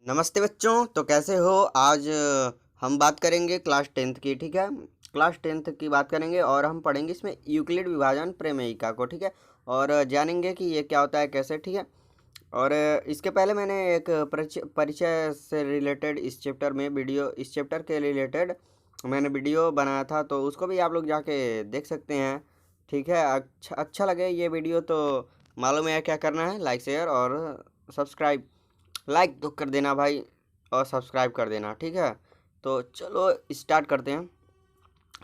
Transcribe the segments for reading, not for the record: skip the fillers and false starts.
नमस्ते बच्चों। तो कैसे हो? आज हम बात करेंगे क्लास 10th की। ठीक है, क्लास 10th की बात करेंगे और हम पढ़ेंगे इसमें यूक्लिड विभाजन प्रमेयिका को। ठीक है, और जानेंगे कि ये क्या होता है, कैसे। ठीक है, और इसके पहले मैंने एक परिचय परिचय से रिलेटेड इस चैप्टर के रिलेटेड मैंने वीडियो बनाया था, तो उसको भी आप लोग जाके देख सकते हैं। ठीक है, अच्छा लगे ये वीडियो तो मालूम है क्या करना है, लाइक शेयर और सब्सक्राइब। लाइक तो कर देना भाई और सब्सक्राइब कर देना। ठीक है, तो चलो स्टार्ट करते हैं।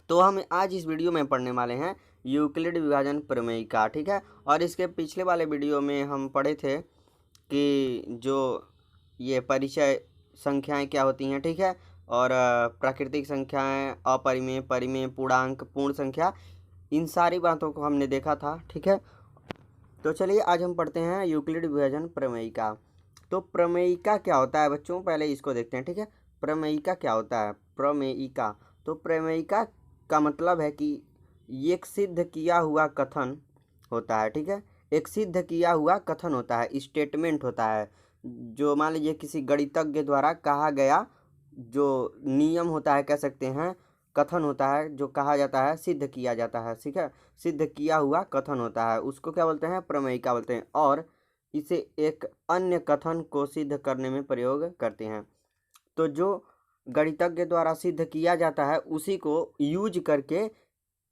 तो हम आज इस वीडियो में पढ़ने वाले हैं यूक्लिड विभाजन प्रमेय का। ठीक है, और इसके पिछले वाले वीडियो में हम पढ़े थे कि जो ये परिचय संख्याएं क्या होती हैं। ठीक है, और प्राकृतिक संख्याएं, अपरिमेय, परिमेय, पूर्णांक, पूर्ण संख्या, इन सारी बातों को हमने देखा था। ठीक है, तो चलिए आज हम पढ़ते हैं यूक्लिड विभाजन प्रमेयिका। तो प्रमेयिका क्या होता है बच्चों, पहले इसको देखते हैं। ठीक है, प्रमेयिका क्या होता है? प्रमेयिका, तो प्रमेयिका का मतलब है कि एक सिद्ध किया हुआ कथन होता है। ठीक है, एक सिद्ध किया हुआ कथन होता है, स्टेटमेंट होता है, जो मान लीजिए किसी गणितज्ञ द्वारा कहा गया जो नियम होता है, कह सकते हैं कथन होता है, जो कहा जाता है, सिद्ध किया जाता है। ठीक है, सिद्ध किया हुआ कथन होता है, उसको क्या बोलते हैं? प्रमेयिका बोलते हैं। और इसे एक अन्य कथन को सिद्ध करने में प्रयोग करते हैं। तो जो गणितज्ञ द्वारा सिद्ध किया जाता है उसी को यूज करके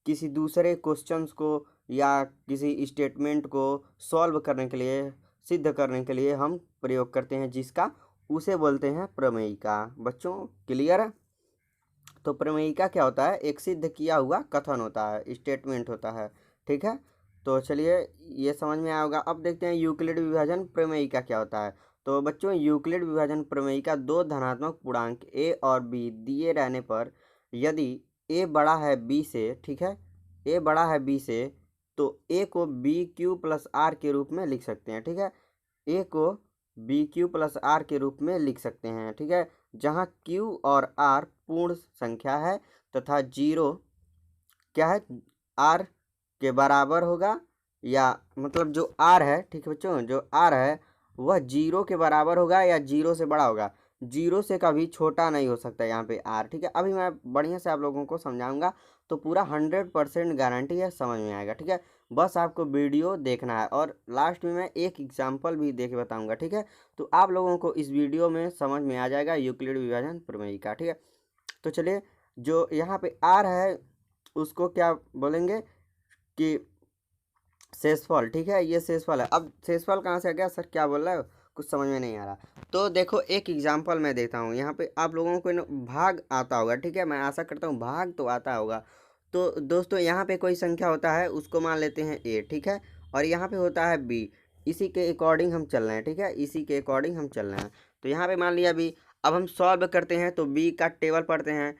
किसी दूसरे क्वेश्चंस को या किसी स्टेटमेंट को सॉल्व करने के लिए, सिद्ध करने के लिए हम प्रयोग करते हैं, जिसका उसे बोलते हैं प्रमेयिका। बच्चों क्लियर है? तो प्रमेयिका क्या होता है? एक सिद्ध किया हुआ कथन होता है, स्टेटमेंट होता है। ठीक है, तो चलिए ये समझ में आया होगा। अब देखते हैं यूक्लिड विभाजन प्रमेयिका क्या होता है। तो बच्चों यूक्लिड विभाजन प्रमेयिका दो धनात्मक पूर्णांक a और b दिए रहने पर यदि a बड़ा है b से, ठीक है, a बड़ा है b से, तो a को bq प्लस r के रूप में लिख सकते हैं। ठीक है, a को bq प्लस r के रूप में लिख सकते हैं। ठीक है, जहाँ q और r पूर्ण संख्या है तथा जीरो क्या है, r के बराबर होगा, या मतलब जो r है, ठीक है बच्चों, जो r है वह जीरो के बराबर होगा या जीरो से बड़ा होगा, जीरो से कभी छोटा नहीं हो सकता यहाँ पे r। ठीक है, अभी मैं बढ़िया से आप लोगों को समझाऊंगा, तो पूरा 100% गारंटी है, समझ में आएगा। ठीक है, बस आपको वीडियो देखना है और लास्ट में मैं एक एग्जाम्पल भी दे के बताऊँगा। ठीक है, तो आप लोगों को इस वीडियो में समझ में आ जाएगा यूक्लिड विभाजन प्रमेयिका। ठीक है, तो चलिए जो यहाँ पे r है उसको क्या बोलेंगे कि शेषफल। ठीक है, ये शेषफल है। अब शेषफल कहाँ से आ गया सर, क्या बोल रहा है, कुछ समझ में नहीं आ रहा। तो देखो एक एग्जांपल मैं देता हूँ, यहाँ पे आप लोगों को भाग आता होगा। ठीक है, मैं आशा करता हूँ भाग तो आता होगा। तो दोस्तों यहाँ पे कोई संख्या होता है, उसको मान लेते हैं a। ठीक है, और यहाँ पे होता है b, इसी के अकॉर्डिंग हम चल रहे हैं। ठीक है, इसी के अकॉर्डिंग हम चल रहे हैं। तो यहाँ पे मान लिया b। अब हम सॉल्व करते हैं तो b का टेबल पढ़ते हैं।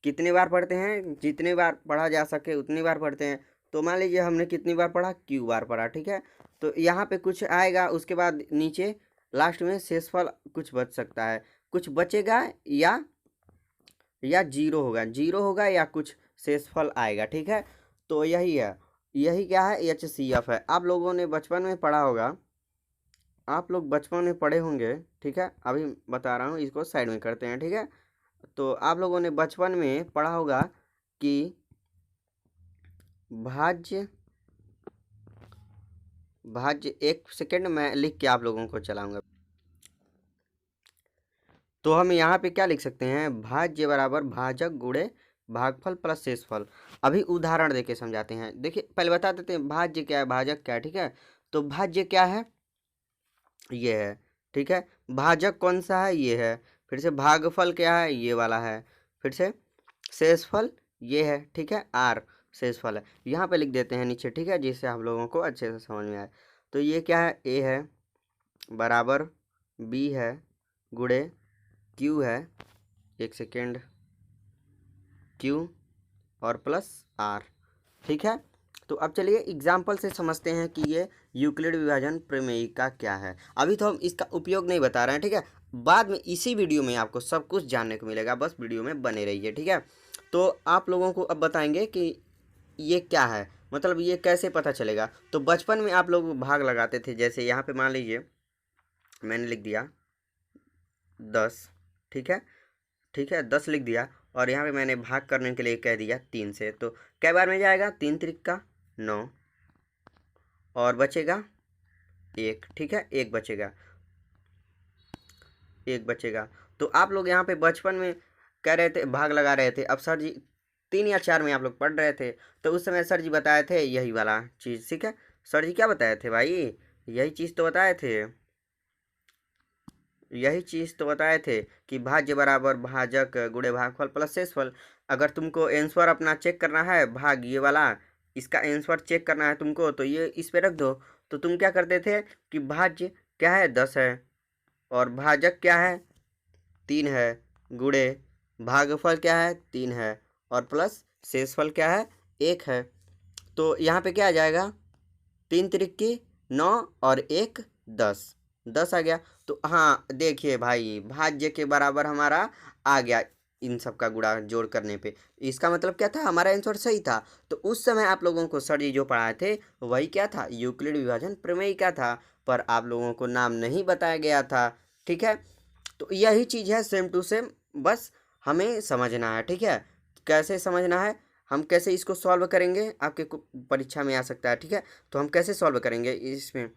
कितने बार पढ़ते हैं? जितने बार पढ़ा जा सके उतनी बार पढ़ते हैं। तो मान लीजिए हमने कितनी बार पढ़ा? क्यू बार पढ़ा। ठीक है, तो यहाँ पे कुछ आएगा, उसके बाद नीचे लास्ट में शेषफल कुछ बच सकता है, कुछ बचेगा, या जीरो होगा, जीरो होगा या कुछ शेषफल आएगा। ठीक है, तो यही है, यही क्या है, HCF है। आप लोगों ने बचपन में पढ़ा होगा, आप लोग बचपन में पढ़े होंगे। ठीक है, अभी बता रहा हूँ, इसको साइड में करते हैं। ठीक है, तो आप लोगों ने बचपन में पढ़ा होगा कि भाज्य भाज्य, एक सेकेंड मैं लिख के आप लोगों को चलाऊंगा। तो हम यहाँ पे क्या लिख सकते हैं? भाज्य बराबर भाजक गुणे भागफल प्लस शेषफल। अभी उदाहरण देके समझाते हैं। देखिए पहले बता देते हैं भाज्य क्या है, भाजक क्या है। ठीक है, तो भाज्य क्या है, ये है। ठीक है, भाजक कौन सा है, ये है। फिर से भागफल क्या है, ये वाला है। फिर से शेषफल ये है। ठीक है, आर शेषफल है, यहाँ पे लिख देते हैं नीचे। ठीक है, जिससे आप लोगों को अच्छे से समझ में आए। तो ये क्या है, ए है बराबर बी है गुणे क्यू है, एक सेकेंड, क्यू और प्लस आर। ठीक है, तो अब चलिए एग्जाम्पल से समझते हैं कि ये यूक्लिड विभाजन प्रमेयिका क्या है। अभी तो हम इसका उपयोग नहीं बता रहे हैं। ठीक है, बाद में इसी वीडियो में आपको सब कुछ जानने को मिलेगा, बस वीडियो में बने रहिए। ठीक है, तो आप लोगों को अब बताएंगे कि ये क्या है, मतलब ये कैसे पता चलेगा। तो बचपन में आप लोग भाग लगाते थे, जैसे यहाँ पे मान लीजिए मैंने लिख दिया 10, ठीक है, ठीक है, 10 लिख दिया। और यहाँ पे मैंने भाग करने के लिए कह दिया 3 से, तो कै बार में जाएगा, 3 त्रिक का 9, और बचेगा 1, ठीक है, 1 बचेगा, 1 बचेगा। तो आप लोग यहाँ पे बचपन में कह रहे थे, भाग लगा रहे थे, अब सर जी 3 या 4 में आप लोग पढ़ रहे थे, तो उस समय सर जी बताए थे यही वाला चीज़, ठीक है। सर जी क्या बताए थे भाई, यही चीज़ तो बताए थे, यही चीज़ तो बताए थे कि भाज्य बराबर भाजक गुणे भागफल प्लस शेषफल। अगर तुमको आंसर अपना चेक करना है, भाग ये वाला, इसका आंसर चेक करना है तुमको, तो ये इस पे रख दो। तो तुम क्या करते थे कि भाज्य क्या है, 10 है, और भाजक क्या है, 3 है, गुणे भागफल क्या है, 3 है, और प्लस शेषफल क्या है, 1 है। तो यहाँ पे क्या आ जाएगा, 3 त्रिक 9 और 1 10, 10 आ गया। तो हाँ देखिए भाई, भाज्य के बराबर हमारा आ गया इन सब का गुणा जोड़ करने पे। इसका मतलब क्या था, हमारा आंसर सही था। तो उस समय आप लोगों को सर जी जो पढ़ाए थे वही क्या था, यूक्लिड विभाजन प्रमेय का था, पर आप लोगों को नाम नहीं बताया गया था, ठीक है। तो यही चीज़ है सेम टू सेम, बस हमें समझना है, ठीक है। कैसे समझना है, हम कैसे इसको सॉल्व करेंगे, आपके परीक्षा में आ सकता है, ठीक है। तो हम कैसे सॉल्व करेंगे, इसमें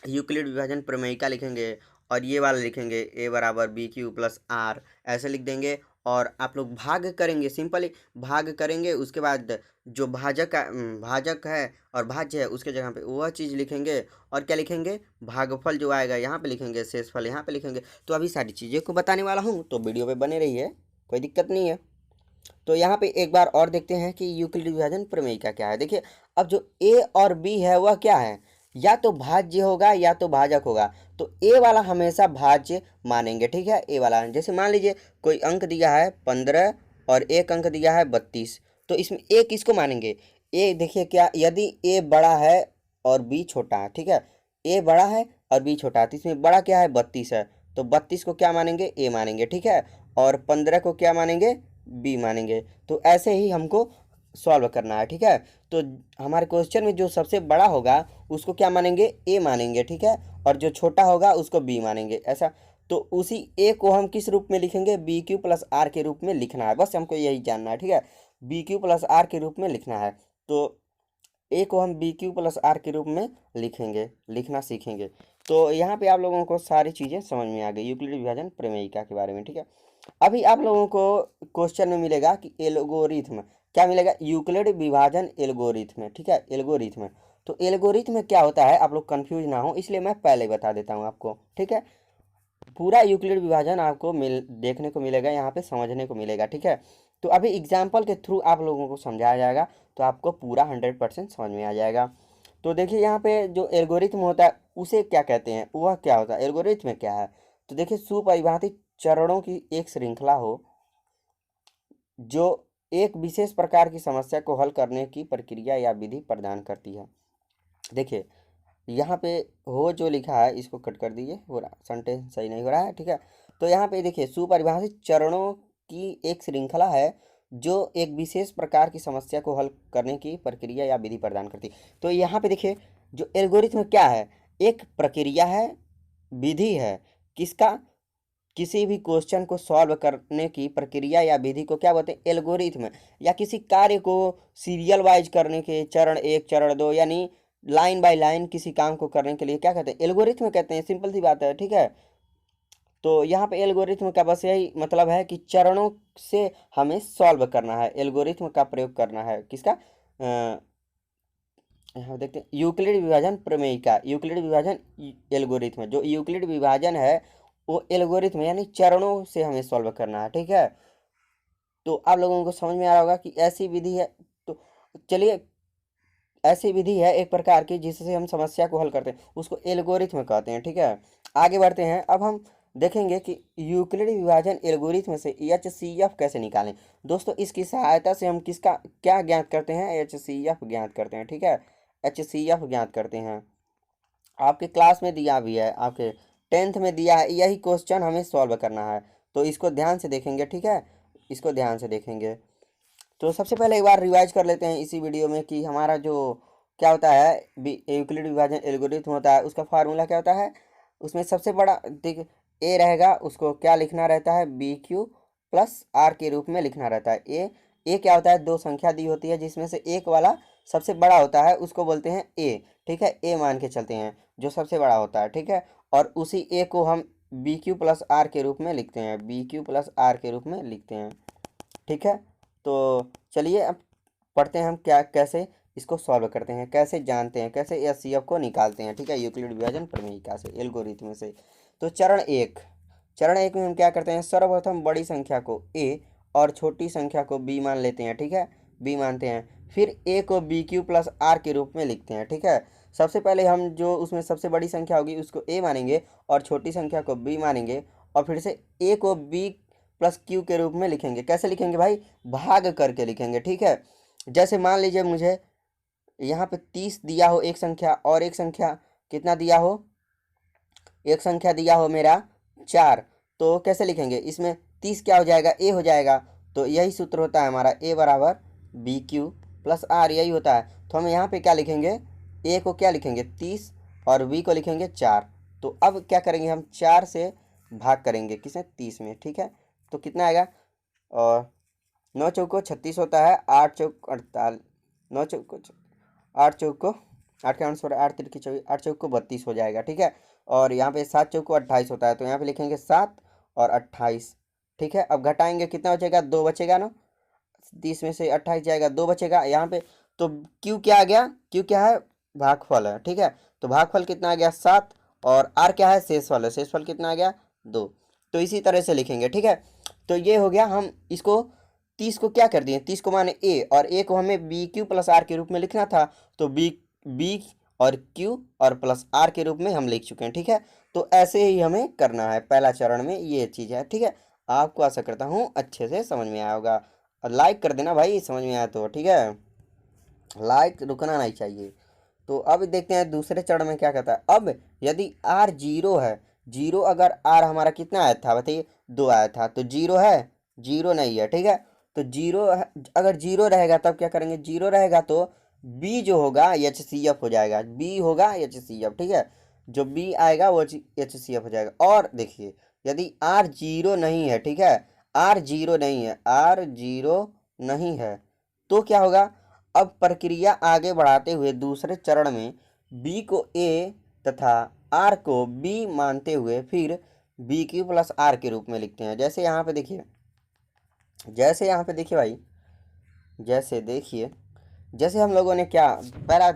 यूक्लिड विभाजन प्रमेयिका लिखेंगे, और ये वाला लिखेंगे ए बराबर बी क्यू प्लस आर, ऐसे लिख देंगे। और आप लोग भाग करेंगे, सिंपली भाग करेंगे, उसके बाद जो भाजक है और भाज्य है उसके जगह पे वह चीज़ लिखेंगे, और क्या लिखेंगे, भागफल जो आएगा यहाँ पे लिखेंगे, शेषफल यहाँ पे लिखेंगे। तो अभी सारी चीज़ें को बताने वाला हूँ, तो वीडियो पे बने रहिए, कोई दिक्कत नहीं है। तो यहाँ पे एक बार और देखते हैं कि यूक्लिड विभाजन प्रमेयिका क्या है। देखिए, अब जो ए और बी है वह क्या है, या तो भाज्य होगा या तो भाजक होगा। तो ए वाला हमेशा भाज्य मानेंगे, ठीक है। ए वाला जैसे मान लीजिए कोई अंक दिया है 15 और एक अंक दिया है 32, तो इसमें ए किसको मानेंगे, ए देखिए क्या, यदि ए बड़ा है और बी छोटा है, ठीक है, ए बड़ा है और बी छोटा है, तो इसमें बड़ा क्या है, 32 है, तो 32 को क्या मानेंगे, ए मानेंगे, ठीक है। और 15 को क्या मानेंगे, बी मानेंगे। तो ऐसे ही हमको सॉल्व करना है, ठीक है। तो हमारे क्वेश्चन में जो सबसे बड़ा होगा उसको क्या मानेंगे, ए मानेंगे, ठीक है, और जो छोटा होगा उसको बी मानेंगे, ऐसा। तो उसी ए को हम किस रूप में लिखेंगे, बी क्यू प्लस आर के रूप में लिखना है, बस हमको यही जानना है, ठीक है। बी क्यू प्लस आर के रूप में लिखना है। तो ए को हम बी क्यू प्लस आर के रूप में लिखेंगे, लिखना सीखेंगे। तो यहाँ पे आप लोगों को सारी चीज़ें समझ में आ गई यूक्लिड विभाजन प्रमेयिका के बारे में, ठीक है। अभी आप लोगों को क्वेश्चन में मिलेगा कि एल्गोरिथ्म क्या मिलेगा, यूक्लिड विभाजन एल्गोरिथ्म, ठीक है, एल्गोरिथ्म। तो एल्गोरिथ्म क्या होता है, आप लोग कंफ्यूज ना हो इसलिए मैं पहले बता देता हूँ आपको, ठीक है। पूरा यूक्लिड विभाजन आपको देखने को मिलेगा, यहाँ पे समझने को मिलेगा, ठीक है। तो अभी एग्जाम्पल के थ्रू आप लोगों को समझाया जाएगा, तो आपको पूरा 100% समझ में आ जाएगा। तो देखिए यहाँ पे जो एल्गोरिथ्म होता है उसे क्या कहते हैं, वह क्या होता है, एल्गोरिथ्म क्या है। तो देखिए, सुपरिभाषित चरणों की एक श्रृंखला हो जो एक विशेष प्रकार की समस्या को हल करने की प्रक्रिया या विधि प्रदान करती है। देखिए यहाँ पे हो जो लिखा है इसको कट कर दीजिए, हो रहा सेंटेंस सही नहीं हो रहा है, ठीक है। तो यहाँ पे देखिए, सुपरिभाषित चरणों की एक श्रृंखला है जो एक विशेष प्रकार की समस्या को हल करने की प्रक्रिया या विधि प्रदान करती है। तो यहाँ पे देखिए, जो एल्गोरिथ्म क्या है, एक प्रक्रिया है, विधि है, किसका, किसी भी क्वेश्चन को सॉल्व करने की प्रक्रिया या विधि को क्या बोलते हैं, एल्गोरिथ्म। या किसी कार्य को सीरियल वाइज करने के, चरण 1 चरण 2 यानी लाइन बाय लाइन किसी काम को करने के लिए क्या कहते हैं, एल्गोरिथ्म कहते हैं, सिंपल सी बात है, ठीक है। तो यहाँ पे एल्गोरिथ्म का बस यही मतलब है कि चरणों से हमें सॉल्व करना है, एल्गोरिथ्म का प्रयोग करना है, किसका, यहाँ देखते हैं यूक्लिड विभाजन प्रमेयिका, यूक्लिड विभाजन एल्गोरिथ्म, जो यूक्लिड विभाजन है वो एल्गोरिथ्म यानी चरणों से हमें सॉल्व करना है, ठीक है। तो आप लोगों को समझ में आ रहा होगा कि ऐसी विधि है। तो चलिए, ऐसी विधि है एक प्रकार की जिससे हम समस्या को हल करते हैं, उसको एल्गोरिथ्म कहते हैं, ठीक है। आगे बढ़ते हैं, अब हम देखेंगे कि यूक्लिड विभाजन एल्गोरिथ्म से HCF कैसे निकालें। दोस्तों, इसकी सहायता से हम किसका क्या ज्ञात करते हैं, HCF ज्ञात करते हैं, ठीक है। HCF ज्ञात करते हैं, आपके क्लास में दिया भी है, आपके 10th में दिया है, यही क्वेश्चन हमें सॉल्व करना है। तो इसको ध्यान से देखेंगे, ठीक है, इसको ध्यान से देखेंगे। तो सबसे पहले एक बार रिवाइज कर लेते हैं इसी वीडियो में कि हमारा जो क्या होता है, यूक्लिड विभाजन एल्गोरिथ्म होता है, उसका फार्मूला क्या होता है। उसमें सबसे बड़ा देख, ए रहेगा उसको क्या लिखना रहता है, बी क्यू प्लस आर के रूप में लिखना रहता है। ए क्या होता है, दो संख्या दी होती है जिसमें से एक वाला सबसे बड़ा होता है उसको बोलते हैं ए, ठीक है, ए मान के चलते हैं जो सबसे बड़ा होता है, ठीक है। और उसी ए को हम बी क्यू प्लस आर के रूप में लिखते हैं, बी क्यू प्लस आर के रूप में लिखते हैं, ठीक है। तो चलिए अब पढ़ते हैं हम क्या कैसे इसको सॉल्व करते हैं, कैसे जानते हैं, कैसे एचसीएफ को निकालते हैं, ठीक है, यूक्लिड विभाजन प्रमेयिका से, एल्गोरिथम से। तो चरण एक में हम क्या करते हैं, सर्वप्रथम बड़ी संख्या को ए और छोटी संख्या को बी मान लेते हैं, ठीक है, बी मानते हैं। फिर ए को बी क्यू प्लस आर के रूप में लिखते हैं, ठीक है। सबसे पहले हम जो उसमें सबसे बड़ी संख्या होगी उसको ए मानेंगे और छोटी संख्या को बी मानेंगे, और फिर से ए को बी प्लस क्यू के रूप में लिखेंगे। कैसे लिखेंगे भाई, भाग करके लिखेंगे, ठीक है। जैसे मान लीजिए मुझे यहाँ पे 30 दिया हो एक संख्या, और एक संख्या कितना दिया हो, एक संख्या दिया हो मेरा 4, तो कैसे लिखेंगे, इसमें 30 क्या हो जाएगा, ए हो जाएगा। तो यही सूत्र होता है हमारा, ए बराबर बी क्यू प्लस आर, यही होता है। तो हम यहाँ पे क्या लिखेंगे, ए को क्या लिखेंगे 30 और बी को लिखेंगे 4। तो अब क्या करेंगे, हम 4 से भाग करेंगे किसमें, 30 में, ठीक है। तो कितना आएगा, और 9 चौको 36 होता है, 8 चौक 48, 9 चौको 8 चौक को 8 के आंसर 8 तिरकी 24, 8 चौक को 32 हो जाएगा, ठीक है। और यहाँ पे 7 चौक को 28 होता है, तो यहाँ पे लिखेंगे 7 और 28, ठीक है। अब घटाएंगे कितना बचेगा, 2 बचेगा ना, 30 में से 28 जाएगा, 2 बचेगा यहाँ पे। तो क्यू क्या आ गया, क्यू क्या है, भागफल है, ठीक है। तो भागफल कितना आ गया 7, और आर क्या है, शेषफल है, शेषफल कितना आ गया 2। तो इसी तरह से लिखेंगे, ठीक है। तो ये हो गया, हम इसको 30 को क्या कर दिए, 30 को माने ए, और ए को हमें बी क्यू प्लस आर के रूप में लिखना था, तो बी और क्यू और प्लस आर के रूप में हम लिख चुके हैं, ठीक है। तो ऐसे ही हमें करना है, पहला चरण में ये चीज़ है, ठीक है। आपको आशा करता हूँ अच्छे से समझ में आया होगा, और लाइक कर देना भाई समझ में आया तो, ठीक है, लाइक रुकना नहीं चाहिए। तो अब देखते हैं दूसरे चरण में क्या कहता है। अब यदि आर जीरो है, जीरो अगर आर हमारा कितना आया था बताइए, 2 आया था, तो जीरो है, जीरो नहीं है, ठीक है। तो जीरो अगर जीरो रहेगा तब क्या करेंगे, जीरो रहेगा तो बी जो होगा एच सी एफ हो जाएगा, बी होगा एच सी एफ, ठीक है। जो बी आएगा वो एच सी एफ हो जाएगा। और देखिए यदि आर जीरो नहीं है, ठीक है, आर जीरो नहीं है, आर जीरो नहीं है, तो क्या होगा, अब प्रक्रिया आगे बढ़ाते हुए दूसरे चरण में बी को ए तथा आर को बी मानते हुए फिर बी क्यू प्लस आर के रूप में लिखते हैं। जैसे यहाँ पे देखिए, जैसे यहाँ पे देखिए भाई, जैसे देखिए, जैसे हम लोगों ने क्या पहला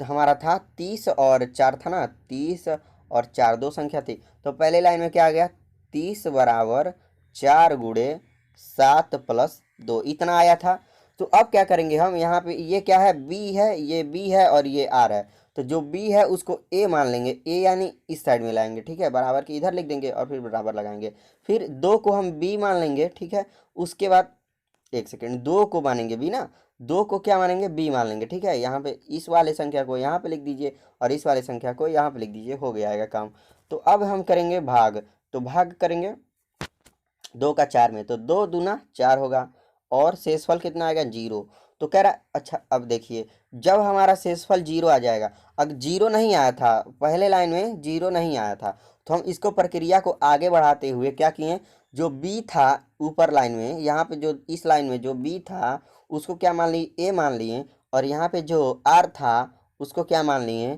हमारा था 30 और 4 था ना, 30 और 4 दो संख्या थी, तो पहले लाइन में क्या आ गया, 30 बराबर 4 गुणे 7 प्लस 2, इतना आया था। तो अब क्या करेंगे हम, यहाँ पे ये क्या है, बी है, ये बी है और ये आर है, तो जो बी है उसको ए मान लेंगे, ए यानी इस साइड में लाएंगे, ठीक है, बराबर की इधर लिख देंगे और फिर बराबर लगाएंगे। फिर 2 को हम बी मान लेंगे, ठीक है। उसके बाद एक सेकेंड, 2 को मानेंगे बी ना, 2 को क्या मानेंगे, बी मान लेंगे, ठीक है। यहाँ पे इस वाले संख्या को यहाँ पे लिख दीजिए और इस वाले संख्या को यहाँ पे लिख दीजिए, हो गया आएगा काम। तो अब हम करेंगे भाग, तो भाग करेंगे 2 का 4 में, तो 2 दूना 4 होगा, और शेषफल कितना आएगा, 0। तो कह रहा अच्छा, अब देखिए जब हमारा शेषफल 0 आ जाएगा, अब 0 नहीं आया था पहले लाइन में, 0 नहीं आया था, तो हम इसको प्रक्रिया को आगे बढ़ाते हुए क्या किए, जो बी था ऊपर लाइन में, यहाँ पे जो इस लाइन में जो बी था उसको क्या मान लिए, ए मान लिए, और यहाँ पे जो आर था उसको क्या मान लिए,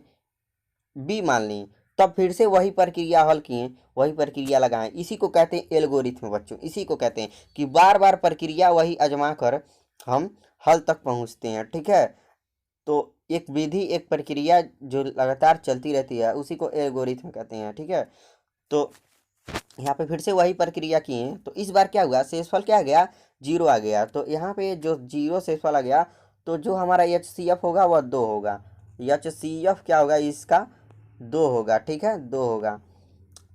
बी मान लिए। तब फिर से वही प्रक्रिया हल किए, वही प्रक्रिया लगाएं, इसी को कहते हैं एल्गोरिथम बच्चों, इसी को कहते हैं कि बार बार प्रक्रिया वही आजमा कर हम हल तक पहुंचते हैं, ठीक है। तो एक विधि, एक प्रक्रिया जो लगातार चलती रहती है उसी को एल्गोरिथम कहते हैं, ठीक है। तो यहाँ पे फिर से वही प्रक्रिया किए, तो इस बार क्या हुआ, शेषफल क्या आ गया, 0 आ गया। तो यहाँ पे जो 0 शेषफल आ गया, तो जो हमारा एच सी एफ होगा वह 2 होगा, एच सी एफ क्या होगा, इसका 2 होगा, ठीक है, 2 होगा।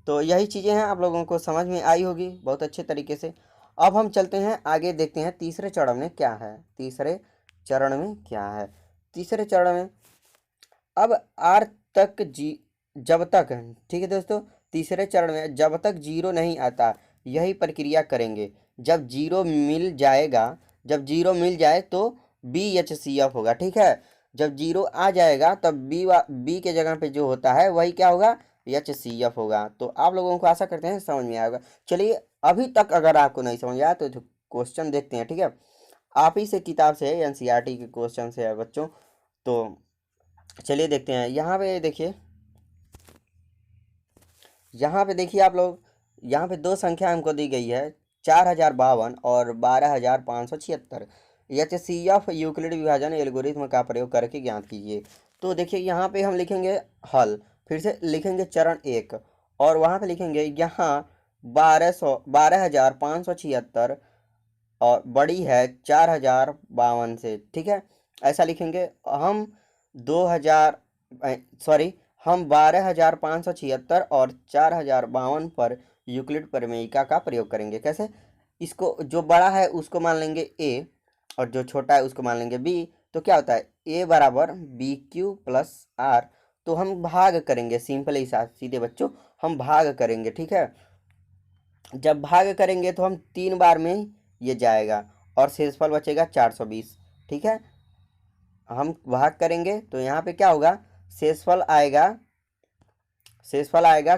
तो यही चीज़ें हैं, आप लोगों को समझ में आई होगी बहुत अच्छे तरीके से। अब हम चलते हैं आगे, देखते हैं तीसरे चरण में क्या है, तीसरे चरण में क्या है। तीसरे चरण में अब आर तक जब तक, ठीक है दोस्तों, तीसरे चरण में जब तक 0 नहीं आता यही प्रक्रिया करेंगे। जब 0 मिल जाएगा, जब 0 मिल जाए तो बी एच सी एफ होगा, ठीक है। जब 0 आ जाएगा तब बी के जगह पे जो होता है वही क्या होगा, HCF होगा। तो आप लोगों को आशा करते हैं समझ में आएगा। चलिए अभी तक अगर आपको नहीं समझ आया तो क्वेश्चन देखते हैं, ठीक है। आप ही से किताब से है, NCERT के क्वेश्चन से है बच्चों। तो चलिए देखते हैं। यहाँ पे देखिए, यहाँ पे देखिए आप लोग, यहाँ पे दो संख्या हमको दी गई है, 4052 और 12576। HCF यूक्लिड विभाजन एल्गोरिथ्म का प्रयोग करके ज्ञात कीजिए। तो देखिए यहाँ पे हम लिखेंगे हल, फिर से लिखेंगे चरण 1, और वहाँ पे लिखेंगे यहाँ 12576 और बड़ी है 4052 से, ठीक है। ऐसा लिखेंगे। हम 2000 सॉरी हम 12576 और 4052 पर यूक्लिड प्रमेयिका का प्रयोग करेंगे। कैसे? इसको जो बड़ा है उसको मान लेंगे a और जो छोटा है उसको मान लेंगे b। तो क्या होता है a बराबर BQ+R। तो हम भाग करेंगे, सिंपल ही सीधे बच्चों हम भाग करेंगे, ठीक है। जब भाग करेंगे तो हम 3 बार में ये जाएगा और शेषफल बचेगा 420, ठीक है। हम भाग करेंगे तो यहाँ पे क्या होगा, शेषफल आएगा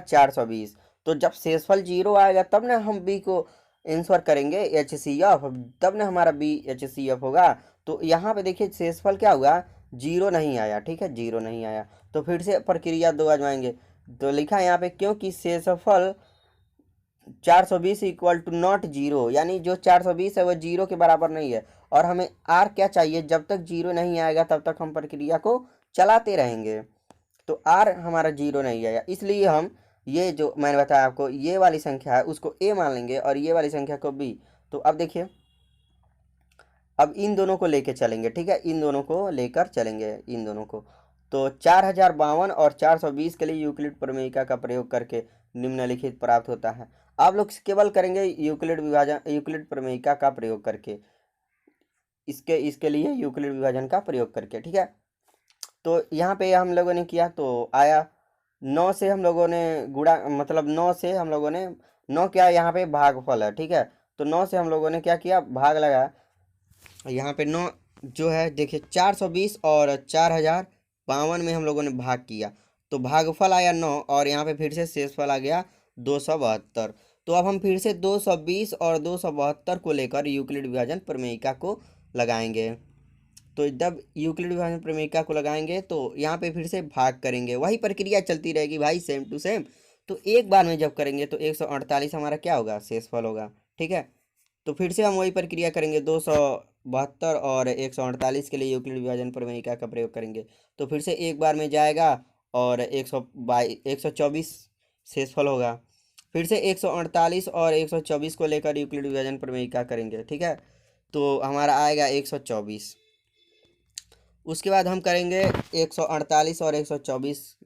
420। तो जब शेषफल 0 आएगा तब ना हम b को आंसर करेंगे HCF, तब ना हमारा b HCF होगा। तो यहाँ पे देखिए शेषफल क्या हुआ, 0 नहीं आया, ठीक है, 0 नहीं आया। तो फिर से प्रक्रिया 2 आजमाएंगे। तो लिखा है यहाँ पे क्योंकि शेषफल 420 इक्वल टू नॉट 0, यानी जो 420 है वो 0 के बराबर नहीं है। और हमें r क्या चाहिए, जब तक 0 नहीं आएगा तब तक हम प्रक्रिया को चलाते रहेंगे। तो r हमारा 0 नहीं आया, इसलिए हम ये जो मैंने बताया आपको ये वाली संख्या है उसको a मान लेंगे और ये वाली संख्या को b। तो अब देखिए, अब इन दोनों को लेकर चलेंगे, ठीक है, इन दोनों को लेकर चलेंगे, इन दोनों को। तो 4052 और 420 के लिए यूक्लिड प्रमेयिका का प्रयोग करके निम्नलिखित प्राप्त होता है। आप लोग केवल करेंगे यूक्लिड विभाजन, यूक्लिड प्रमेयिका का प्रयोग करके, इसके लिए यूक्लिड विभाजन का प्रयोग करके, ठीक है। तो यहाँ पे हम लोगों ने किया तो आया 9 से हम लोगों ने गुणा, मतलब 9 से हम लोगों ने 9 क्या, यहाँ पे भागफल है, ठीक है। तो 9 से हम लोगों ने क्या किया, भाग लगा। यहाँ पे 9 जो है देखिए 420 और 4052 में हम लोगों ने भाग किया तो भागफल आया 9 और यहाँ पे फिर से शेषफल आ गया 272। तो अब हम फिर से 220 और 272 को लेकर यूक्लिड विभाजन प्रमेयिका को लगाएंगे। तो जब यूक्लिड विभाजन प्रमेयिका को लगाएंगे तो यहाँ पे फिर से भाग करेंगे, वही प्रक्रिया चलती रहेगी भाई, सेम टू सेम। तो एक बार में जब करेंगे तो 148 हमारा क्या होगा, शेषफल होगा, ठीक है। तो फिर से हम वही प्रक्रिया करेंगे, 272 और 148 के लिए यूक्लिड विभाजन प्रमेयिका का प्रयोग करेंगे। तो फिर से एक बार में जाएगा और 124 शेषफल होगा। फिर से 148 और 124 को लेकर यूक्लिड विभाजन प्रमेयिका करेंगे, ठीक है। तो हमारा आएगा 124। उसके बाद हम करेंगे 148 और 124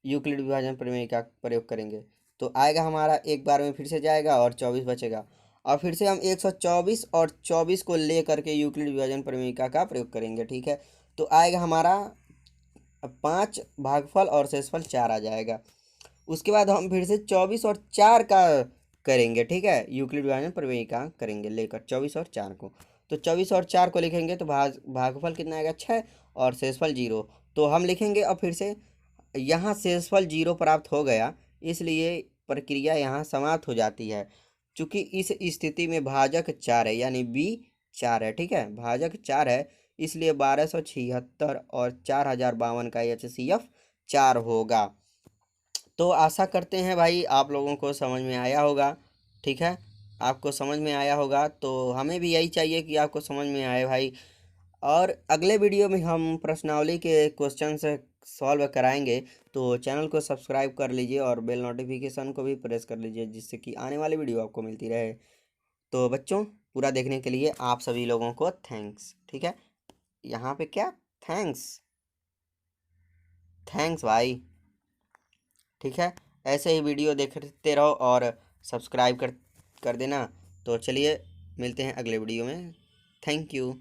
यूक्लिड विभाजन प्रमेय का प्रयोग करेंगे। तो आएगा हमारा, एक बार में फिर से जाएगा और 24 बचेगा। और फिर से हम 124 और 24 को ले करके यूक्लिड विभाजन प्रमेयिका का प्रयोग करेंगे, ठीक है। तो आएगा हमारा 5 भागफल और शेषफल 4 आ जाएगा। उसके बाद हम फिर से 24 और 4 का करेंगे, ठीक है, यूक्लिड विभाजन प्रमेयिका करेंगे लेकर 24 और 4 को। तो 24 और 4 को लिखेंगे तो भागफल कितना आएगा, 6 और शेषफल 0। तो हम लिखेंगे अब फिर से, यहाँ शेषफल 0 प्राप्त हो गया, इसलिए प्रक्रिया यहाँ समाप्त हो जाती है। चूँकि इस स्थिति में भाजक 4 है, यानी b 4 है, ठीक है, भाजक 4 है, इसलिए 1276 और 4052 का HCF 4 होगा। तो आशा करते हैं भाई आप लोगों को समझ में आया होगा, ठीक है। आपको समझ में आया होगा तो हमें भी यही चाहिए कि आपको समझ में आए भाई। और अगले वीडियो में हम प्रश्नावली के क्वेश्चन से सॉल्व कराएंगे। तो चैनल को सब्सक्राइब कर लीजिए और बेल नोटिफिकेशन को भी प्रेस कर लीजिए, जिससे कि आने वाली वीडियो आपको मिलती रहे। तो बच्चों पूरा देखने के लिए आप सभी लोगों को थैंक्स, ठीक है। यहाँ पे क्या, थैंक्स, थैंक्स भाई, ठीक है। ऐसे ही वीडियो देखते रहो और सब्सक्राइब कर देना। तो चलिए मिलते हैं अगले वीडियो में। Thank you.